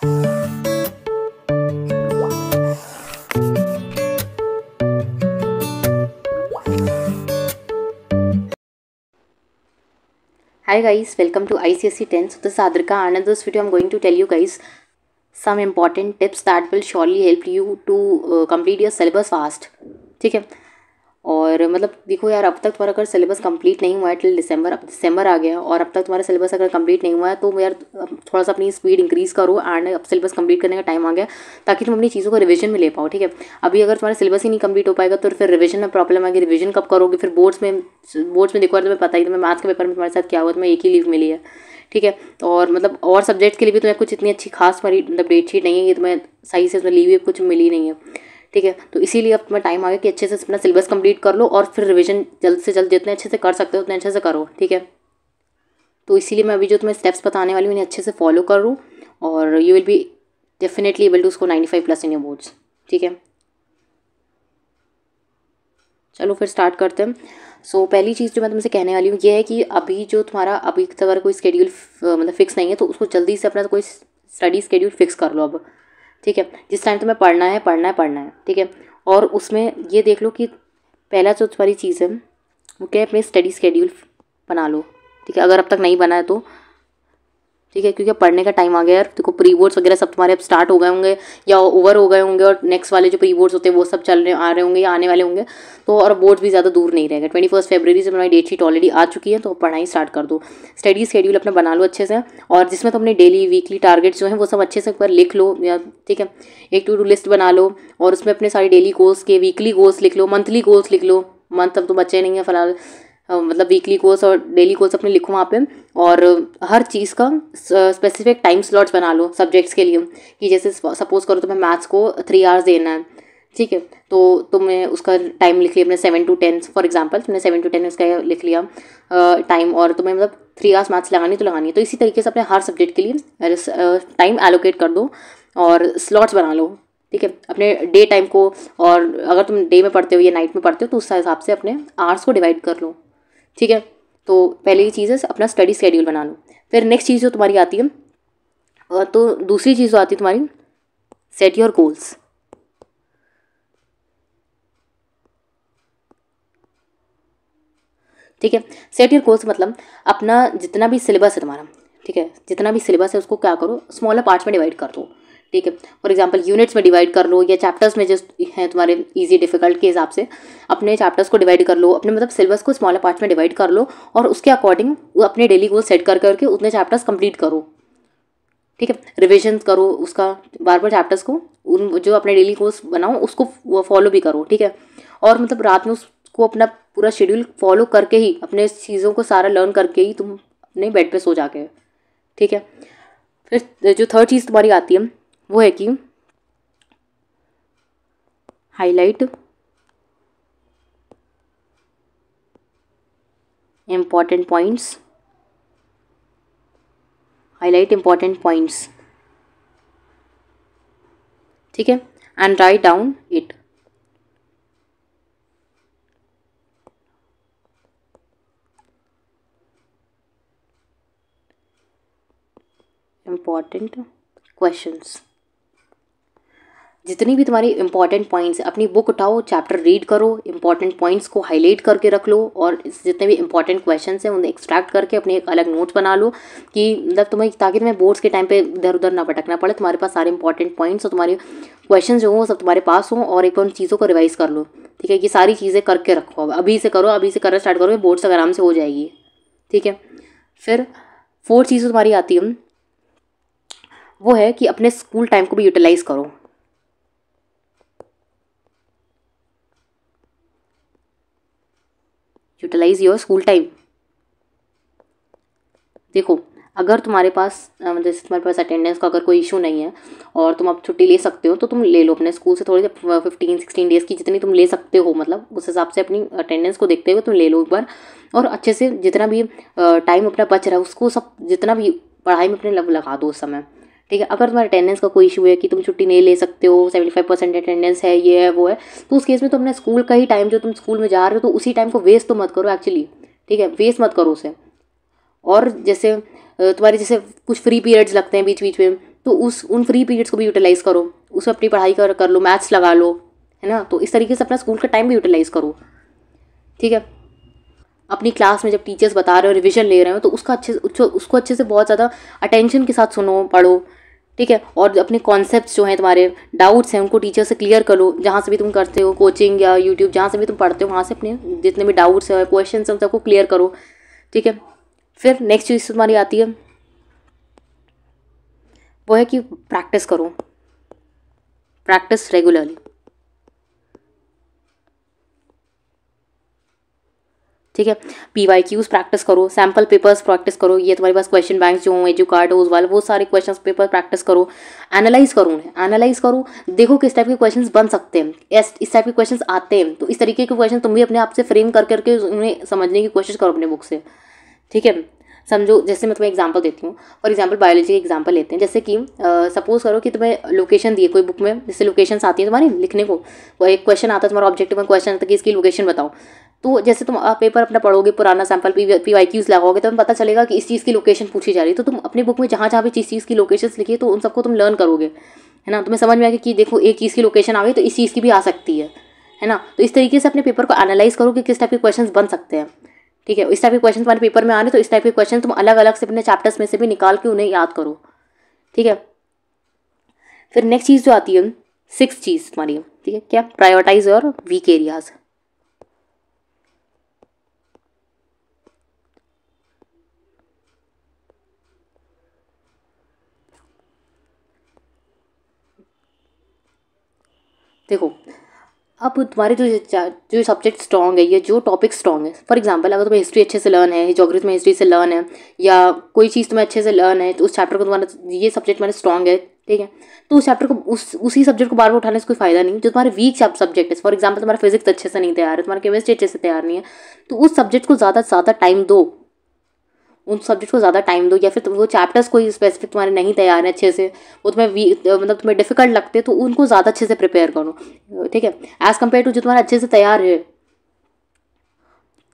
Hi guys, welcome to ICSE 10. So this is Adrika, and in this video I'm going to tell you guys some important tips that will surely help you to complete your syllabus fast. ठीक है। और मतलब देखो यार, अब तक तुम्हारा अगर सिलेबस कंप्लीट नहीं हुआ है टिल दिसंबर, अब दिसंबर आ गया और अब तक तुम्हारा सिलेबस अगर कंप्लीट नहीं हुआ है तो यार थोड़ा सा अपनी स्पीड इंक्रीज़ करो एंड अब सिलेबस कंप्लीट करने का टाइम आ गया ताकि तुम अपनी चीज़ों को रिवीजन में ले पाओ। ठीक है। अभी अगर तुम्हारा सिलेबस ही नहीं कंप्लीट हो पाएगा तो फिर रिवीजन में प्रॉब्लम आएगी। रिवीजन कब करोगे? फिर बोर्ड्स में देखो यार, तुम्हें पता ही, तुम्हें मैथ्स के पेपर में तुम्हारे साथ क्या हुआ, तुम्हें एक ही लीव मिली है। ठीक है। और मतलब और सब्जेक्ट्स के लिए भी तुम्हें कुछ इतनी अच्छी खास तुम्हारी मतलब डेटशीट नहीं है कि तुम्हें सही से उसमें लीव भी कुछ मिली नहीं है। ठीक है। तो इसीलिए अब तुम्हें टाइम आ गया कि अच्छे से अपना सिलेबस कंप्लीट कर लो और फिर रिवीजन जल्द से जल्द जितने अच्छे से कर सकते हो उतने अच्छे से करो। ठीक है। तो इसीलिए मैं अभी जो तुम्हें स्टेप्स बताने वाली हूँ उन्हें अच्छे से फॉलो करो और you will be definitely able to score 95+ in your boards. ठीक है। चलो फिर स्टार्ट करते हैं। सो पहली चीज़ जो मैं तुमसे कहने वाली हूँ ये है कि अभी जो तुम्हारा अभी तक अगर कोई स्केड्यूल मतलब फिक्स नहीं है तो उसको जल्दी से अपना कोई स्टडी स्केड्यूल फिक्स कर लो अब। ठीक है। जिस टाइम तुम्हें पढ़ना है पढ़ना है पढ़ना है। ठीक है। और उसमें ये देख लो कि पहला जो तुम्हारी चीज़ है वो क्या है, अपने स्टडी स्केड्यूल बना लो। ठीक है। अगर अब तक नहीं बना है तो ठीक है, क्योंकि पढ़ने का टाइम आ गया यार। देखो प्री बोर्ड्स वगैरह सब तुम्हारे अब स्टार्ट हो गए होंगे या ओवर हो गए होंगे और नेक्स्ट वाले जो प्री बोर्ड्स होते हैं वो सब आ रहे होंगे या आने वाले होंगे। तो और बोर्ड्स भी ज़्यादा दूर नहीं रहेगा। 21 फरवरी से तुम्हारी डेट शीट ऑलरेडी आ चुकी है, तो पढ़ाई स्टार्ट कर दो। स्टडी शेड्यूल अपना बना लो अच्छे से और जिसमें तुम अपने डेली वीकली टारगेट्स जो हैं वो सब अच्छे से एक बार लिख लो या ठीक है, एक टू डू लिस्ट बना लो और उसमें अपने सारे डेली गोल्स के वीकली गोल्स लिख लो, मंथली गोल्स लिख लो। मंथ अब तो बच्चे नहीं है फिलहाल, मतलब वीकली कोर्स और डेली कोर्स अपने लिखो वहाँ पे। और हर चीज़ का स्पेसिफिक टाइम स्लॉट्स बना लो सब्जेक्ट्स के लिए कि जैसे सपोज करो तुम्हें मैथ्स को 3 आवर्स देना है। ठीक है। तो तुम्हें उसका टाइम लिख लिया अपने 7 to 10 फॉर एग्जांपल, तुमने 7 to 10 उसका लिख लिया टाइम और तुम्हें मतलब 3 आवर्स मैथ्स लगानी तो लगानी है। तो इसी तरीके से अपने हर सब्जेक्ट के लिए टाइम एलोकेट कर दो और स्लॉट्स बना लो। ठीक है। अपने डे टाइम को, और अगर तुम डे में पढ़ते हो या नाइट में पढ़ते हो तो उस हिसाब से अपने आवर्स को डिवाइड कर लो। ठीक है। तो पहली चीज़ है अपना स्टडी शेड्यूल बना लो। फिर नेक्स्ट चीज़ जो तुम्हारी आती है तो दूसरी चीज़ जो आती है तुम्हारी, सेट योर गोल्स। ठीक है। सेट योर गोल्स मतलब अपना जितना भी सिलेबस है तुम्हारा, ठीक है, जितना भी सिलेबस है उसको क्या करो, स्मॉलर पार्ट्स में डिवाइड कर दो। ठीक है। फॉर एग्जांपल यूनिट्स में डिवाइड कर लो या चैप्टर्स में जो हैं तुम्हारे इजी डिफिकल्ट के हिसाब से अपने चैप्टर्स को डिवाइड कर लो। अपने मतलब सिलेबस को स्मॉलर पार्ट्स में डिवाइड कर लो और उसके अकॉर्डिंग अपने डेली गोल सेट कर करके उतने चैप्टर्स कंप्लीट करो। ठीक है। रिविजन करो उसका बार बार चैप्टर्स को, उन जो अपने डेली गोल्स बनाओ उसको फॉलो भी करो। ठीक है। और मतलब रात में उसको अपना पूरा शेड्यूल फॉलो करके ही, अपने चीज़ों को सारा लर्न करके ही तुम अपने बेड पे सो जाके। ठीक है। फिर जो थर्ड चीज़ तुम्हारी आती है वो है कि highlight important points, highlight important points. ठीक है। And write down it. Important questions, जितनी भी तुम्हारी इंपॉर्टेंट पॉइंट्स, अपनी बुक उठाओ, चैप्टर रीड करो, इंपॉर्टेंट पॉइंट्स को हाईलाइट करके रख लो और जितने भी इंपॉर्टेंट क्वेश्चंस हैं उन्हें एक्सट्रैक्ट करके अपने एक अलग नोट्स बना लो कि मतलब तुम्हें, ताकि तुम्हें बोर्ड्स के टाइम पे इधर उधर ना भटकना पड़े। तुम्हारे पास सारे इंपॉर्टेंट पॉइंट्स और तुम्हारे क्वेश्चन जो हों सब तुम्हारे पास हों और एक बार उन चीज़ों को रिवाइज कर लो। ठीक है। ये सारी चीज़ें करके रखो, अभी से करो, अभी से करना स्टार्ट करो, बोर्ड्स आराम से हो जाएगी। ठीक है। फिर फोर्थ चीज़ तुम्हारी आती है वो है कि अपने स्कूल टाइम को भी यूटिलाइज करो। Utilise your school time. देखो अगर तुम्हारे पास जैसे तुम्हारे पास अटेंडेंस का अगर कोई इशू नहीं है और तुम अब छुट्टी ले सकते हो तो तुम ले लो अपने स्कूल से, थोड़ी 15-16 डेज़ की जितनी तुम ले सकते हो, मतलब उस हिसाब से अपनी अटेंडेंस को देखते हुए तुम ले लो एक बार। और अच्छे से जितना भी टाइम अपना बच रहा है उसको सब जितना भी पढ़ाई में अपने लगा दो उस समय। ठीक है। अगर तुम्हारे अटेंडेंस का कोई इशू है कि तुम छुट्टी नहीं ले सकते हो, 75% अटेंडेंस है, ये है वो है, तो उस केस में तुम अपने स्कूल का ही टाइम, जो तुम स्कूल में जा रहे हो तो उसी टाइम को वेस्ट तो मत करो एक्चुअली। ठीक है। वेस्ट मत करो उसे। और जैसे तुम्हारे जैसे कुछ फ्री पीरियड्स लगते हैं बीच बीच में, तो उन फ्री पीरियड्स को भी यूटिलाइज़ करो, उसमें अपनी पढ़ाई कर लो, मैथ्स लगा लो, है ना। तो इस तरीके से अपना स्कूल का टाइम भी यूटिलाइज़ करो, ठीक है। अपनी क्लास में जब टीचर्स बता रहे हो, रिविजन ले रहे हो, तो उसको अच्छे से बहुत ज़्यादा अटेंशन के साथ सुनो, पढ़ो, ठीक है। और अपने कॉन्सेप्ट्स जो हैं, तुम्हारे डाउट्स हैं, उनको टीचर से क्लियर करो। जहाँ से भी तुम करते हो, कोचिंग या यूट्यूब, जहाँ से भी तुम पढ़ते हो, वहाँ से अपने जितने भी डाउट्स हैं, क्वेश्चन हैं, उन सबको क्लियर करो, ठीक है। फिर नेक्स्ट चीज़ तुम्हारी आती है, वो है कि प्रैक्टिस करो, प्रैक्टिस रेगुलरली, ठीक है। PYQs प्रैक्टिस करो, सैम्पल पेपर्स प्रैक्टिस करो, ये तुम्हारे पास क्वेश्चन बैंक जो हों, एजुकार्ड हो वाले, वो सारे क्वेश्चन पेपर प्रैक्टिस करो, एनालाइज करो उन्हें, एनालाइज करो, देखो किस टाइप के क्वेश्चंस बन सकते हैं, इस टाइप के क्वेश्चंस आते हैं, तो इस तरीके के क्वेश्चन तुम भी अपने आप से फ्रेम कर करके उन्हें समझने की कोशिश करो अपने बुक से, ठीक है। समझो, जैसे मैं तुम्हें एग्जांपल देती हूँ, फॉर एग्जांपल बायोलॉजी का एग्जांपल लेते हैं। जैसे कि सपोज करो कि तुम्हें लोकेशन दी है कोई बुक में, जैसे लोकेशंस आती है तुम्हारी लिखने को, वो एक क्वेश्चन आता है तुम्हारा ऑब्जेक्टिव में, क्वेश्चन आता है कि इसकी लोकेशन बताओ। तो जैसे तुम पेपर अपना पढ़ोगे, पुराना सैम्पल PYQs लगाओगे, तो तुम्हें पता चलेगा कि इस चीज़ की लोकेशन पूछी जा रही है, तो तुम अपनी बुक में जहाँ जहाँ भी जिस चीज़ की लोकेशन लिखी है, तो उन सबको तुम लर्न करोगे, है ना। तुम्हें समझ में आएगा कि देखो एक चीज़ की लोकेशन आ गई, तो इस चीज़ की भी आ सकती है ना। तो इस तरीके से अपने पेपर को एनालाइज करो कि किस टाइप के क्वेश्चन बन सकते हैं, ठीक है। इस टाइप के क्वेश्चन तुम्हारे पेपर में आ रहे, तो इस टाइप के क्वेश्चन तुम अलग अलग से अपने चैप्टर्स में से भी निकाल के उन्हें याद करो, ठीक है। फिर नेक्स्ट चीज़ जो आती है, 6th चीज़ तुम्हारी, ठीक है, क्या, प्रायोरिटाइज योर वीक एरियाज। देखो, अब तुम्हारे जो सब्जेक्ट स्ट्रॉन्ग है, ये जो टॉपिक स्ट्रॉन्ग है, फॉर एग्जांपल अगर तुम्हें हिस्ट्री अच्छे से लर्न है, ज्योग्राफी में हिस्ट्री से लर्न है, या कोई चीज़ तुम्हें अच्छे से लर्न है, तो उस चैप्टर को तुम्हारा, ये सब्जेक्ट तुम्हारे स्ट्रॉन्ग है, ठीक है, तो उस चैप्टर को उसी सब्जेक्ट को बार बार उठाने से कोई फायदा नहीं। जो तुम्हारे वीक सब्जेक्ट है, फॉर एग्जाम्पल तुम्हारा फिजिक्स अच्छे से नहीं तैयार है, तुम्हारा केमिस्ट्री अच्छे से तैयार नहीं है, तो उस सब्जेक्ट को ज़्यादा से ज़्यादा टाइम दो, उन सब्जेक्ट को ज़्यादा टाइम दो। या फिर वो चैप्टर्स कोई स्पेसिफिक तुम्हारे नहीं तैयार है अच्छे से, वो तुम्हें मतलब तुम्हें डिफिकल्ट लगते हैं, तो उनको ज़्यादा अच्छे से प्रिपेयर करो, ठीक है, एज़ कम्पेयर टू जो तुम्हारा अच्छे से तैयार है,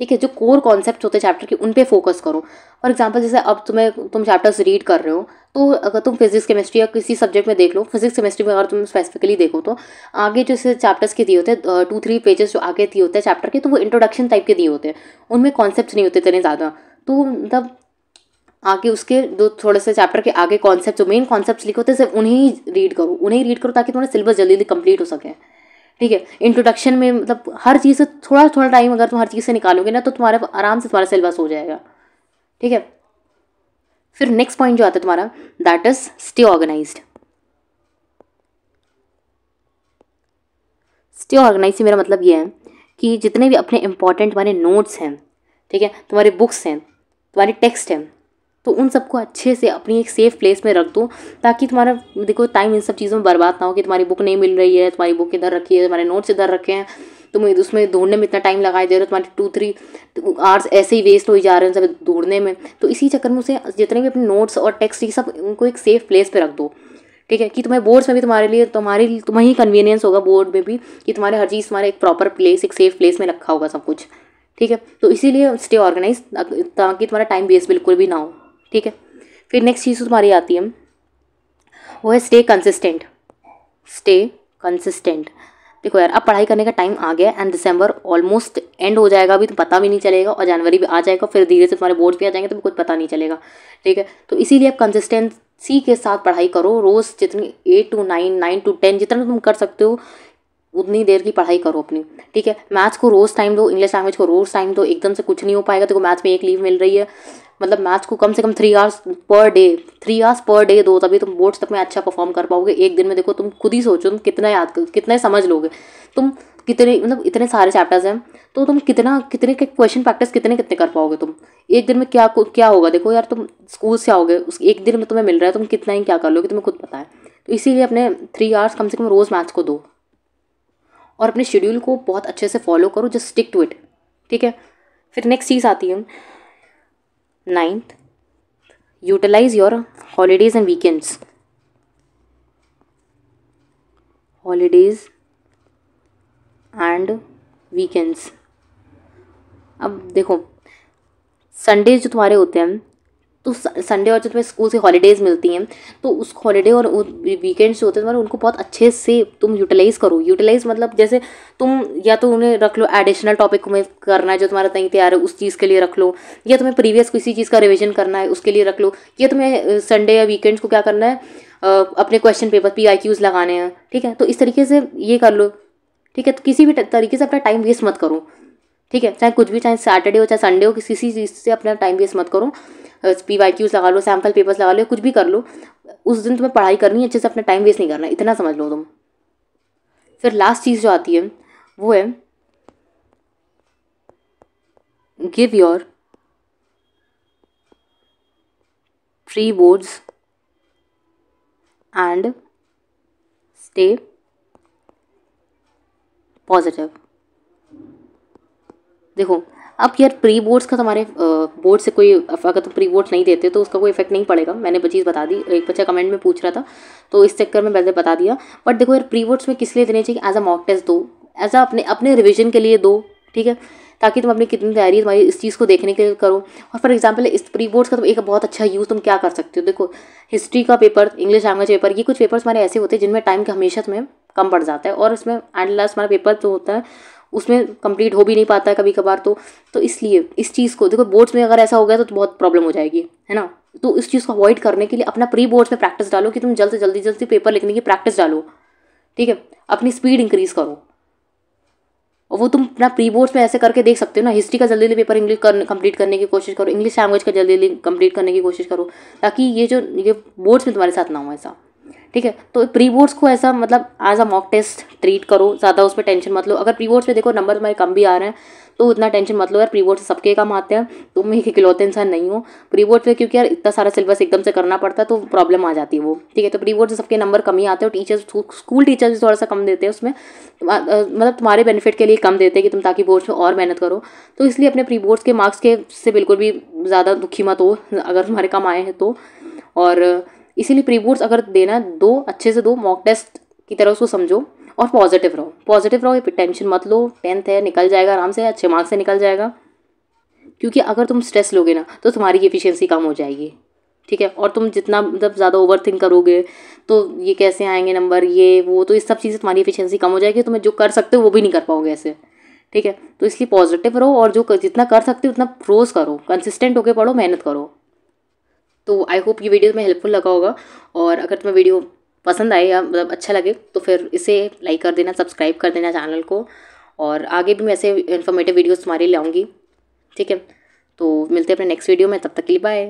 ठीक है। जो कोर कॉन्सेप्ट होते हैं चैप्टर के, उन पे फोकस करो। फॉर एग्जांपल जैसे अब तुम चैप्टर्स रीड कर रहे हो, तो अगर तुम फिजिक्स केमिस्ट्री या किसी सब्जेक्ट में देख लो, फिजिक्स केमिस्ट्री में अगर तुम स्पेसिफिकली देखो, तो आगे जो चैप्टर्स के दिए होते हैं, 2-3 पेजेस जो आगे दिए होते हैं चैप्टर के, तो वो इंट्रोडक्शन टाइप के दिए होते हैं, उनमें कॉन्सेप्ट नहीं होते इतने ज़्यादा। तो मतलब आगे उसके दो थोड़े से चैप्टर के आगे कॉन्सेप्ट, जो मेन कॉन्सेप्ट्स लिखे होते हैं, सिर्फ उन्हें रीड करो ताकि तुम्हारा सिलेबस जल्दी जल्दी कंप्लीट हो सके, ठीक है। इंट्रोडक्शन में मतलब हर चीज़ से थोड़ा थोड़ा टाइम अगर तुम हर चीज़ से निकालोगे ना, तो तुम्हारे आराम से तुम्हारा सिलेबस हो जाएगा, ठीक है। फिर नेक्स्ट पॉइंट जो आता है तुम्हारा, that is stay organised. Stay organise से मेरा मतलब ये है कि जितने भी अपने इंपॉर्टेंट तुम्हारे नोट्स हैं, ठीक है, तुम्हारे बुक्स हैं, तुम्हारे टेक्स्ट हैं, तो उन सबको अच्छे से अपनी एक सेफ प्लेस में रख दो, ताकि तुम्हारा देखो टाइम इन सब चीज़ों में बर्बाद ना हो कि तुम्हारी बुक नहीं मिल रही है, तुम्हारी बुक इधर रखी है, तुम्हारे नोट्स इधर रखे हैं, तुम उसमें ढूंढने में इतना टाइम लगाए दे रहे हो, तुम्हारे 2-3 आवर्स ऐसे ही वेस्ट हो जा रहे हैं सब ढूंढने में। तो इसी चक्कर में उसे जितने भी अपने नोट्स और टेक्स्ट, ये सब उनको एक सेफ प्लेस पे रख दो, ठीक है, कि तुम्हें बोर्ड्स में भी तुम्हें ही कन्वीनियंस होगा बोर्ड में भी, कि तुम्हारे हर चीज़ तुम्हारे एक प्रॉपर प्लेस, एक सेफ प्लेस में रखा होगा सब कुछ, ठीक है। तो इसीलिए स्टे ऑर्गेनाइज, ताकि तुम्हारा टाइम वेस्ट बिल्कुल भी ना हो, ठीक है। फिर नेक्स्ट चीज़ तुम्हारी आती है, वो है स्टे कंसिस्टेंट। Stay consistent. देखो यार, अब पढ़ाई करने का टाइम आ गया, एंड दिसंबर ऑलमोस्ट एंड हो जाएगा, अभी तो पता भी नहीं चलेगा, और जनवरी भी आ जाएगा, फिर धीरे से तुम्हारे बोर्ड भी आ जाएंगे, तो कुछ पता नहीं चलेगा, ठीक है। तो इसीलिए अब कंसिस्टेंसी के साथ पढ़ाई करो, रोज़ जितनी 8 to 9, 9 to 10 जितना तुम कर सकते हो उतनी देर की पढ़ाई करो अपनी, ठीक है। मैथ्स को रोज़ टाइम दो, इंग्लिश लैंग्वेज को रोज़ टाइम दो, एकदम से कुछ नहीं हो पाएगा। देखो मैथ्स में एक लीव मिल रही है, मतलब मैथ्स को कम से कम 3 hours per day, 3 hours per day दो, तभी तुम बोर्ड्स तक में अच्छा परफॉर्म कर पाओगे। एक दिन में देखो, तुम खुद ही सोचो तुम कितना समझ लोगे, तुम कितने, मतलब इतने सारे चैप्टर्स हैं, तो तुम कितने के क्वेश्चन प्रैक्टिस कितने कर पाओगे तुम एक दिन में। क्या होगा, देखो यार, तुम स्कूल से आओगे, उस एक दिन में तुम्हें मिल रहा है, तुम कितना ही क्या कर लोगे, तुम्हें खुद पता है। तो इसीलिए अपने 3 आवर्स कम से कम रोज़ मैथ्स को दो, और अपने शेड्यूल को बहुत अच्छे से फॉलो करो, जस्ट स्टिक टू इट, ठीक है। फिर नेक्स्ट चीज़ आती है 9th, utilise your holidays and weekends. Holidays and weekends. अब देखो, संडेज जो तुम्हारे होते हैं, तो संडे और जो तुम्हें स्कूल से हॉलीडेज़ मिलती हैं, तो उस हॉलीडे और वीकेंड्स जो होते हैं तुम्हारे, उनको बहुत अच्छे से तुम यूटिलाइज़ करो। यूटिलाइज़ मतलब जैसे तुम या तो उन्हें रख लो, एडिशनल टॉपिक में करना है जो तुम्हारा नहीं तैयार है उस चीज़ के लिए रख लो, या तुम्हें प्रीवियस किसी चीज़ का रिविजन करना है उसके लिए रख लो, या तुम्हें संडे या वीकेंड्स को क्या करना है, अपने क्वेश्चन पेपर PIQs लगाने हैं, ठीक है। तो इस तरीके से ये कर लो, ठीक है। तो किसी भी तरीके से अपना टाइम वेस्ट मत करो, ठीक है। चाहे कुछ भी, चाहे सैटरडे हो चाहे संडे हो, किसी चीज़ से अपना टाइम वेस्ट मत करो। PYQs लगा लो, सैम्पल पेपर्स लगा लो, कुछ भी कर लो, उस दिन तुम्हें पढ़ाई करनी है, अच्छे से अपना टाइम वेस्ट नहीं करना, इतना समझ लो तुम। फिर लास्ट चीज़ जो आती है वो है give your pre boards and stay positive. देखो अब यार प्री बोर्ड्स का तुम्हारे बोर्ड से कोई, अगर तुम प्री बोर्ड्स नहीं देते तो उसका कोई इफेक्ट नहीं पड़ेगा। मैंने वो चीज़ बता दी, एक बच्चा कमेंट में पूछ रहा था तो इस चक्कर में मैंने बता दिया। बट देखो यार प्री बोर्ड्स में किस लिए देने चाहिए, एज अ मॉक टेस्ट दो, एज अ अपने रिविजन के लिए दो, ठीक है, ताकि तुम अपनी कितनी तैयारी तुम्हारी इस चीज़ को देखने के लिए करो। और फॉर एग्जाम्पल इस प्री बोर्ड्स का तुम एक बहुत अच्छा यूज़ तुम क्या कर सकते हो, देखो हिस्ट्री का पेपर, इंग्लिश लैंग्वेज पेपर, ये कुछ पेपर्स हमारे ऐसे होते हैं जिनमें टाइम का हमेशा तुम्हें कम पड़ जाता है, और इसमें एंड लास्ट हमारा पेपर जो होता है उसमें कंप्लीट हो भी नहीं पाता है कभी कभार। तो इसलिए इस चीज़ को देखो, बोर्ड्स में अगर ऐसा हो गया तो बहुत प्रॉब्लम हो जाएगी, है ना। तो इस चीज़ को अवॉइड करने के लिए अपना प्री बोर्ड्स में प्रैक्टिस डालो, कि तुम जल्दी पेपर लिखने की प्रैक्टिस डालो, ठीक है। अपनी स्पीड इंक्रीज़ करो, और वो तुम अपना प्री बोर्ड्स में ऐसे करके देख सकते हो ना। हिस्ट्री का जल्दी पेपर इंग्लिश कंप्लीट करने की कोशिश करो, इंग्लिश लैंग्वेज का जल्दी कंप्लीट करने की कोशिश करो, ताकि ये बोर्ड्स में तुम्हारे साथ ना हो ऐसा, ठीक है। तो प्री बोर्ड्स को ऐसा मतलब as a mock test treat करो, ज़्यादा उस पर टेंशन मत लो। अगर प्री बोर्ड्स में देखो नंबर तुम्हारे कम भी आ रहे हैं तो उतना टेंशन मत लो यार, प्री बोर्ड से सबके कम आते हैं, तुम एक इकलौते इंसान नहीं हो प्री बोर्ड पे, क्योंकि यार इतना सारा सिलेबस एकदम से करना पड़ता है तो प्रॉब्लम आ जाती है वो, ठीक है। तो प्री बोर्ड से सबके नंबर कम ही आते हैं, और टीचर्स स्कूल टीचर्स भी थोड़ा सा कम देते हैं उसमें, मतलब तुम्हारे बेनिफिट के लिए कम देते हैं कि तुम ताकि बोर्ड्स में और मेहनत करो। तो इसलिए अपने प्री बोर्ड्स के मार्क्स के से बिल्कुल भी ज़्यादा दुखी मत हो अगर तुम्हारे कम आए हैं तो। और इसीलिए प्री बोर्ड्स अगर देना दो, अच्छे से दो, मॉक टेस्ट की तरह उसको समझो, और पॉजिटिव रहो, टेंशन मत लो, 10th है निकल जाएगा आराम से, अच्छे मार्क्स से निकल जाएगा। क्योंकि अगर तुम स्ट्रेस लोगे ना तो तुम्हारी एफिशिएंसी कम हो जाएगी, ठीक है। और तुम जितना मतलब ज़्यादा ओवर थिंक करोगे तो ये कैसे आएंगे नंबर, ये वो, तो इस सब चीज़ें तुम्हारी एफिशिएंसी कम हो जाएगी, तुम्हें जो कर सकते हो वो भी नहीं कर पाओगे ऐसे, ठीक है। तो इसलिए पॉजिटिव रहो, और जो जितना कर सकते हो उतना रोज करो, कंसिस्टेंट होकर पढ़ो, मेहनत करो। तो आई होप ये वीडियो तुम्हें हेल्पफुल लगा होगा, और अगर तुम्हें वीडियो पसंद आए या मतलब अच्छा लगे तो फिर इसे लाइक कर देना, सब्सक्राइब कर देना चैनल को, और आगे भी मैं ऐसे इन्फॉर्मेटिव वीडियोस तुम्हारे लिए लाऊंगी, ठीक है। तो मिलते हैं अपने नेक्स्ट वीडियो में, तब तक के लिए बाय।